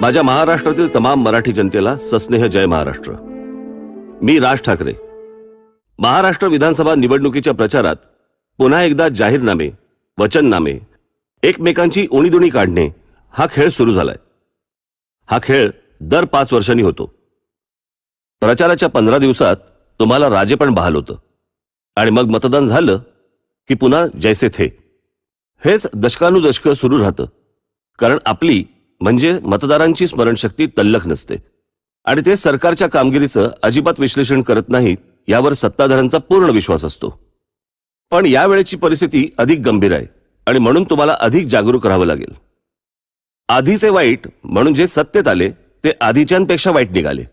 माझ्या महाराष्ट्रातील तमाम मराठी जनतेला सस्नेह जय महाराष्ट्र। मी राज ठाकरे। महाराष्ट्र विधानसभा निवडणुकीच्या प्रचारात पुन्हा एकदा जाहीरनामे, वचननामे, एकमेकांची उणीदुणी काढणे हा खेळ सुरू झालाय। हा खेळ दर 5 वर्षांनी होतो। प्रचाराच्या 15 दिवसात तुम्हाला राजे पण बहाल होतं आणि मग मतदान झालं की पुन्हा जैसे थे। हेच दशकानुदशक सुरू राहतं, कारण आपली म्हणजे मतदारांची स्मरणशक्ती तल्लख नसते आणि ते सरकारच्या कामगिरीचं अजिबात विश्लेषण करत नाहीत यावर सत्ताधाऱ्यांचा पूर्ण विश्वास असतो। पण यावेळेची परिस्थिती अधिक गंभीर आहे आणि म्हणून तुम्हाला अधिक जागरूक राहावं लागेल। आधीचे वाईट म्हणून जे सत्तेत आले ते आधीच्यांपेक्षा वाईट निघाले।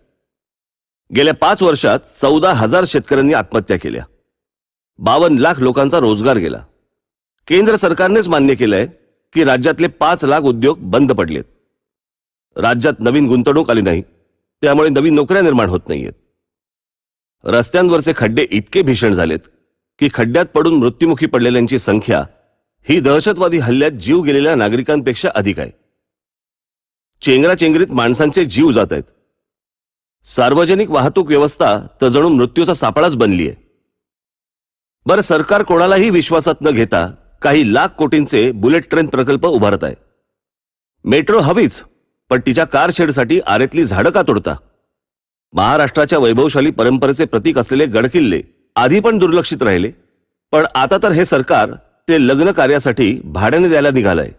गेल्या 5 वर्षात 14,000 शेतकऱ्यांनी आत्महत्या केल्या, 52 लाख लोकांचा रोजगार गेला। केंद्र सरकारनेच मान्य केलंय की राज्यातले 5 लाख उद्योग बंद पडलेत। राज्यात नवीन गुंतवणूक आली नाही, त्यामुळे नवीन नोकऱ्या निर्माण होत नाहीयेत। रस्त्यांवरचे खड्डे इतके भीषण झालेत की खड्ड्यात पडून मृत्युमुखी पडलेल्यांची संख्या ही दहशतवादी हल्ल्यात जीव गेलेल्या नागरिकांपेक्षा अधिक आहे। चेंगराचेंगरीत माणसांचे जीव जात आहेत। सार्वजनिक वाहतूक व्यवस्था तर जणू मृत्यूचा सापळाच बनली आहे। बरं, सरकार कोणालाही विश्वासात न घेता काही लाख कोटींचे बुलेट ट्रेन प्रकल्प उभारत आहे। मेट्रो हवीच, पण तिच्या कार शेडसाठी आरेतली झाडं का तोडता? महाराष्ट्राच्या वैभवशाली परंपरेचे प्रतीक असलेले गडकिल्ले आधी पण दुर्लक्षित राहिले, पण आता तर हे सरकार ते लग्न कार्यासाठी भाड्याने द्यायला निघालंय।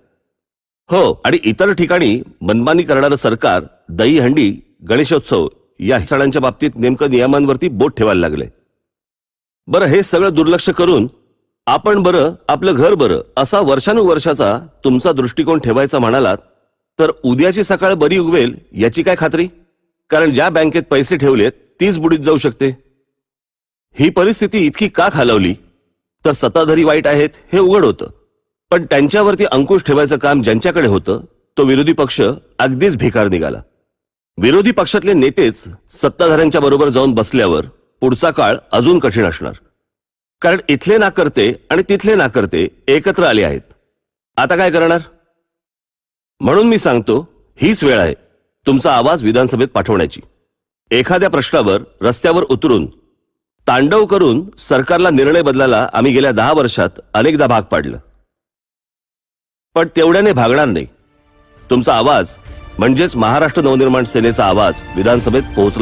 हो, आणि इतर ठिकाणी मनमानी करणारं सरकार दहीहंडी, गणेशोत्सव या सणांच्या बाबतीत नेमकं नियमांवरती बोट ठेवायला लागले। बरं, हे सगळं दुर्लक्ष करून आपण बरं, आपलं घर बरं असा वर्षानुवर्षाचा तुमचा दृष्टिकोन ठेवायचा म्हणालात तर उद्याची सकाळ बरी उगवेल याची काय खात्री? कारण ज्या बँकेत पैसे ठेवलेत तीच बुडीत जाऊ शकते। ही परिस्थिती इतकी का खालवली तर सत्ताधारी वाईट आहेत हे उघड होतं, पण त्यांच्यावरती अंकुश ठेवायचं काम ज्यांच्याकडे होतं तो विरोधी पक्ष अगदीच भिकार निघाला। विरोधी पक्षातले नेतेच सत्ताधाऱ्यांच्या बरोबर जाऊन बसल्यावर पुढचा काळ अजून कठीण असणार, कारण इथले नाकर्ते आणि तिथले नाकर्ते एकत्र आले आहेत। आता काय करणार? म्हणून मी सांगतो, हीच वेळ आहे तुमचा आवाज विधानसभेत पाठवण्याची। एखाद्या प्रश्नावर रस्त्यावर उतरून तांडव करून सरकारला निर्णय बदलायला आम्ही गेल्या 10 वर्षात अनेकदा भाग पाडलं, पण तेवढ्याने भागणार नाही। तुमचा आवाज म्हणजेच महाराष्ट्र नवनिर्माण सेनेचा आवाज विधानसभेत पोहोचला